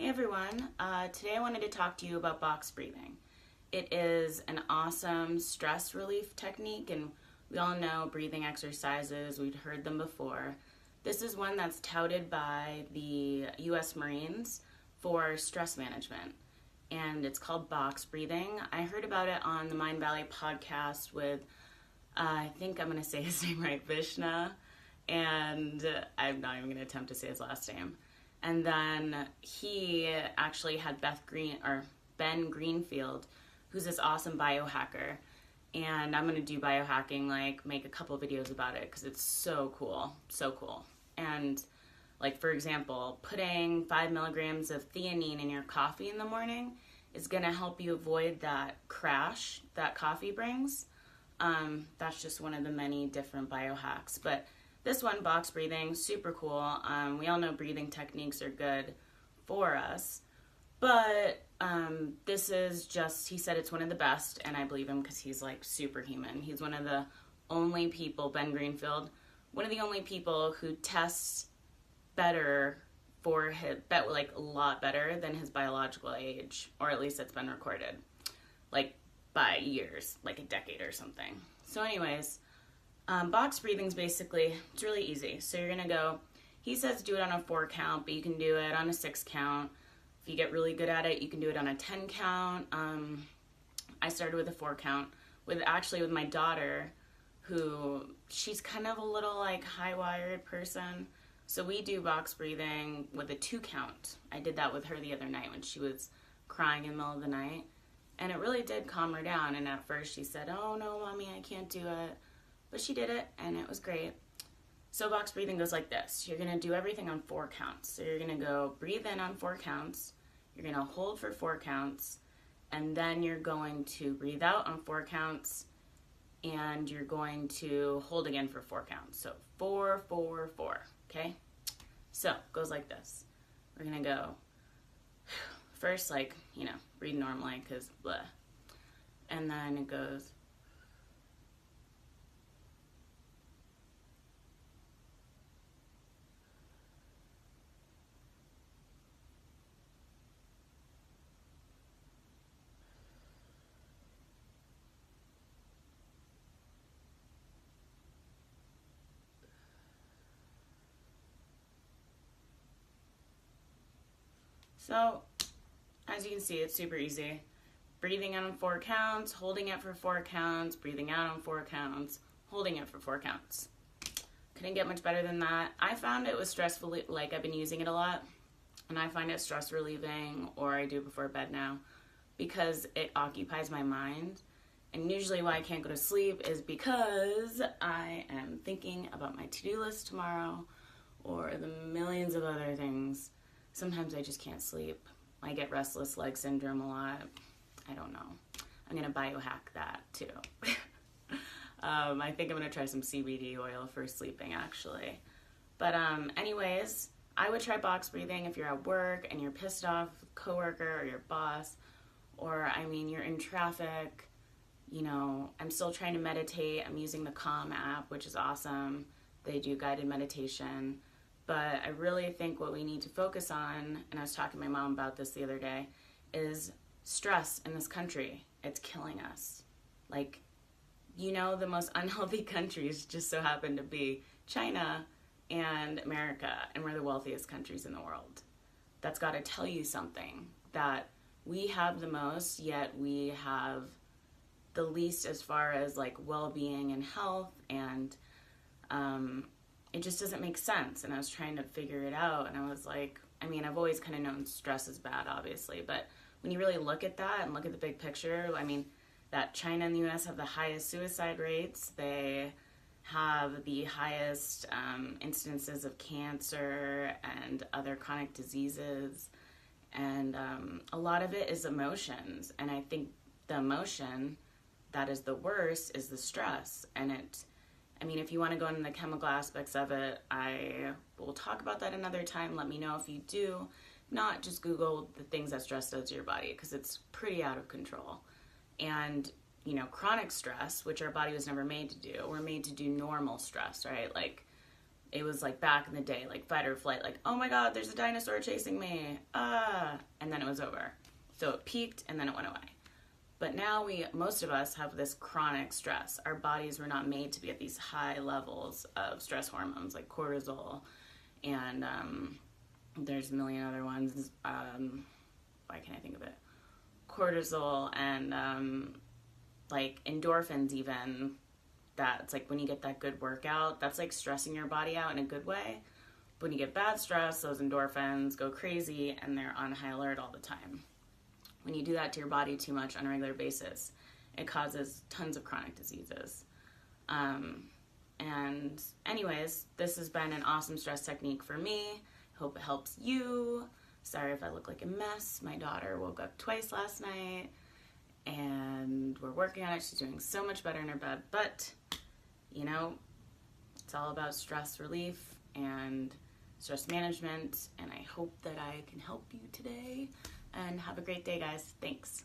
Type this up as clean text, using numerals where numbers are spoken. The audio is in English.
Hey everyone, today I wanted to talk to you about box breathing. It is an awesome stress relief technique, and we all know breathing exercises, we've heard them before. This is one that's touted by the U.S. Marines for stress management, and it's called box breathing. I heard about it on the Mind Valley podcast with, I think I'm going to say his name right, Vishna, and I'm not even going to attempt to say his last name. And then he actually had Ben Greenfield, who's this awesome biohacker. And I'm going to do biohacking, make a couple of videos about it because it's so cool, so cool. And for example, putting 5 milligrams of theanine in your coffee in the morning is going to help you avoid that crash that coffee brings. That's just one of the many different biohacks. But this one, box breathing, super cool. We all know breathing techniques are good for us, but this is just, he said it's one of the best, and I believe him because he's superhuman. He's one of the only people, Ben Greenfield, one of the only people who tests better for his, a lot better than his biological age, or at least it's been recorded, by years, a decade or something. So anyways, box breathing's basically, it's really easy. So you're going to go, he says do it on a 4 count, but you can do it on a 6 count. If you get really good at it, you can do it on a 10 count. I started with a 4 count with my daughter, who she's kind of a little high-wired person. So we do box breathing with a 2 count. I did that with her the other night when she was crying in the middle of the night. And it really did calm her down. And at first she said, "Oh no, mommy, I can't do it." But she did it, and it was great. So box breathing goes like this. You're going to do everything on 4 counts. So you're going to go breathe in on 4 counts. You're going to hold for 4 counts. And then you're going to breathe out on 4 counts. And you're going to hold again for 4 counts. So 4, 4, 4. Okay? So it goes like this. We're going to go first, breathe normally because blah. And then it goes. So, as you can see, it's super easy. Breathing in on 4 counts, holding it for 4 counts, breathing out on 4 counts, holding it for 4 counts. Couldn't get much better than that. I found it was stressful, I've been using it a lot, and I find it stress relieving, or I do before bed now, because it occupies my mind. And usually why I can't go to sleep is because I am thinking about my to-do list tomorrow, or the millions of other things. Sometimes I just can't sleep. I get restless leg syndrome a lot. I don't know. I'm going to biohack that too. I think I'm going to try some CBD oil for sleeping actually. But anyways, I would try box breathing if you're at work and you're pissed off with a coworker or your boss, or you're in traffic. I'm still trying to meditate. I'm using the Calm app, which is awesome. They do guided meditation. But I really think what we need to focus on, and I was talking to my mom about this the other day, is stress in this country. It's killing us. The most unhealthy countries just so happen to be China and America, and we're the wealthiest countries in the world. That's got to tell you something, that we have the most, yet we have the least as far as well-being and health, and it just doesn't make sense. And I was trying to figure it out, and I was I've always kind of known stress is bad, obviously, but when you really look at that and look at the big picture, that China and the U.S. have the highest suicide rates. They have the highest instances of cancer and other chronic diseases, and a lot of it is emotions. And I think the emotion that is the worst is the stress, and if you want to go into the chemical aspects of it, I will talk about that another time. Let me know if you do. Not just Google the things that stress does to your body, because it's pretty out of control. And, chronic stress, which our body was never made to do, we're made to do normal stress, right? it was like back in the day, like fight or flight, like, oh my God, there's a dinosaur chasing me, and then it was over. So it peaked and then it went away. But now most of us have this chronic stress. Our bodies were not made to be at these high levels of stress hormones like cortisol, and there's a million other ones. Why can't I think of it? Cortisol and like endorphins even. That's like when you get that good workout, that's like stressing your body out in a good way. But when you get bad stress, those endorphins go crazy and they're on high alert all the time. When you do that to your body too much on a regular basis, it causes tons of chronic diseases. And anyways, this has been an awesome stress technique for me. Hope it helps you. Sorry if I look like a mess. My daughter woke up twice last night and we're working on it. She's doing so much better in her bed, but you know, it's all about stress relief and stress management, and I hope that I can help you today. And have a great day, guys. Thanks.